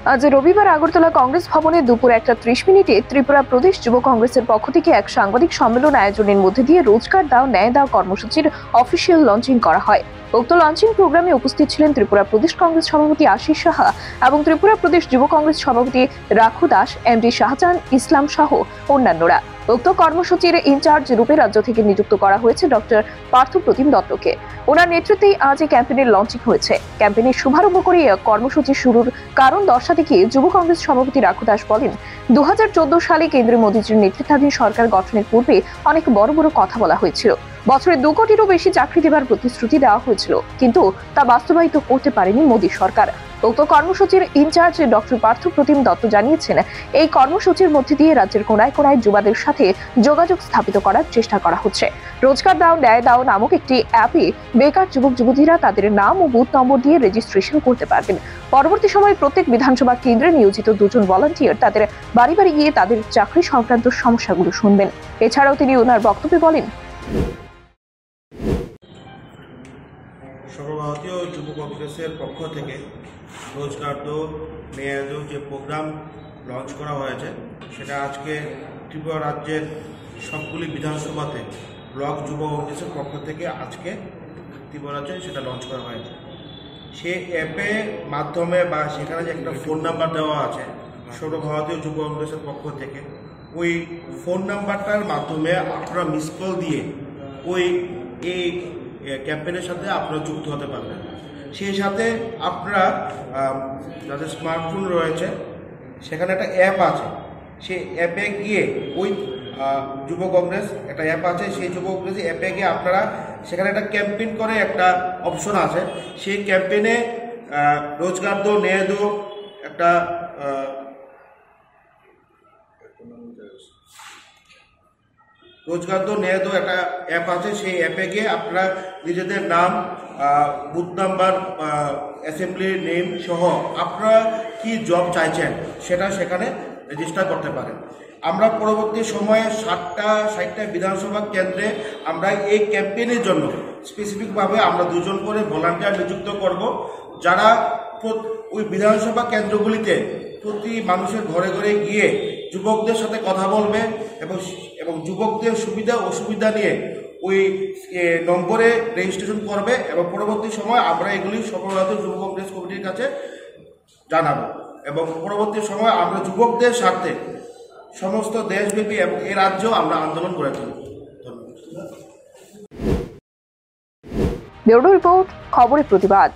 আজ রবিবার আগরতলা কংগ্রেস ভবনে দুপুর 1:30 ত্রিপুরা প্রদেশ যুব কংগ্রেসের পক্ষ থেকে এক সাংবাদিক সম্মেলন আয়োজনের মধ্যে দিয়ে রোজগার দাও ন্যায় দাও কর্মসূচির অফিসিয়াল লঞ্চিং করা হয়। উক্ত লঞ্চিং প্রোগ্রামে উপস্থিত ছিলেন ত্রিপুরা প্রদেশ কংগ্রেস সভাপতি আশিস সাহা এবং ত্রিপুরা প্রদেশ যুব কংগ্রেস সভাপতি রাখু দাস, এমডি শাহজাহান ইসলাম সহ অন্যান্যরা। উক্ত কর্মসূচির ইনচার্জ রূপে রাজ্য থেকে নিযুক্ত করা হয়েছে ডক্টর পার্থপ্রতিম দত্তকে। ওনার নেতৃত্বেই আজ এই ক্যাম্পেইনের লঞ্চিং হয়েছে। ক্যাম্পেইনের শুভারম্ভ করে কর্মসূচি শুরুর কারণ দর্শাতে গিয়ে যুব কংগ্রেস সভাপতি রাখু দাস বলেন, 2014 সালে কেন্দ্রীয় মোদীজির নেতৃত্বাধীন সরকার গঠনের পূর্বে অনেক বড় বড় কথা বলা হয়েছিল। বছরে 2 কোটিরও বেশি চাকরি দেওয়ার প্রতিশ্রুতি দেওয়া হয়েছিল, কিন্তু তা বাস্তবায়িত করতে পারেনি মোদী সরকার। উক্ত কর্মসূচির ইনচার্জ ডক্টর পার্থপ্রতিম দত্ত জানিয়েছেন, এই কর্মসূচির মধ্যে দিয়ে রাজ্যের কোনায় কোনায় যুবাদের সাথে যোগাযোগ স্থাপিত করার চেষ্টা করা হচ্ছে। রোজগার দাও ন্যায় দাও নামক একটি অ্যাপে বেকার যুবক যুবতীরা তাদের নাম ও বুথ নম্বর দিয়ে রেজিস্ট্রেশন করতে পারবেন। পরবর্তী সময়ে প্রত্যেক বিধানসভা কেন্দ্রে নিয়োজিত 2 জন ভলান্টিয়ার তাদের বাড়ি বাড়ি গিয়ে তাদের চাকরি সংক্রান্ত সমস্যাগুলো শুনবেন। এছাড়াও তিনি ওনার বক্তব্যে বলেন, সর্বভারতীয় যুব কংগ্রেসের পক্ষ থেকে রোজগার দো ন্যায় দো যে প্রোগ্রাম লঞ্চ করা হয়েছে, সেটা আজকে ত্রিপুরা রাজ্যের সবগুলি বিধানসভাতে ব্লক যুব কংগ্রেসের পক্ষ থেকে আজকে ত্রিপুরা রাজ্যে সেটা লঞ্চ করা হয়েছে। সেই অ্যাপের মাধ্যমে বা সেখানে যে একটা ফোন নাম্বার দেওয়া আছে সর্বভারতীয় যুব কংগ্রেসের পক্ষ থেকে, ওই ফোন নাম্বারটার মাধ্যমে আপনারা মিস কল দিয়ে ওই এই ক্যাম্পেইনের সাথে আপনারা যুক্ত হতে পারবেন। সেই সাথে আপনারা যাদের স্মার্টফোন রয়েছে সেখানে একটা অ্যাপ আছে, সেই অ্যাপে গিয়ে ওই যুব কংগ্রেস একটা অ্যাপ আছে, সেই যুব কংগ্রেস অ্যাপে গিয়ে আপনারা সেখানে একটা ক্যাম্পেইন করে একটা অপশন আছে, সেই ক্যাম্পেইনে রোজগার দো ন্যায় দো একটা রোজগার দো ন্যায় দো একটা অ্যাপ আছে, সেই অ্যাপে গিয়ে আপনারা নিজেদের নাম, বুথ নাম্বার, অ্যাসেম্বলি নেম সহ আপনারা কি জব চাইছেন সেটা সেখানে রেজিস্টার করতে পারেন। আমরা পরবর্তী সময়ে 60টা বিধানসভা কেন্দ্রে আমরা এই ক্যাম্পেইনের জন্য স্পেসিফিকভাবে আমরা 2 জন করে ভলান্টিয়ার নিযুক্ত করব, যারা ওই বিধানসভা কেন্দ্রগুলিতে প্রতি মানুষের ঘরে ঘরে গিয়ে যুবকদের সাথে কথা বলবে এবং যুবকদের সুবিধা অসুবিধা নিয়ে ওই নম্বরে রেজিস্ট্রেশন করবে এবং পরবর্তী সময় আমরা এগুলি সর্বভারতীয় যুব কংগ্রেস কমিটির কাছে জানাবো এবং পরবর্তী সময় আমরা যুবকদের স্বার্থে সমস্ত দেশব্যাপী এবং এ রাজ্যেও আমরা আন্দোলন করে তুলব। ব্যুরো রিপোর্ট, খবরের প্রতিবাদ।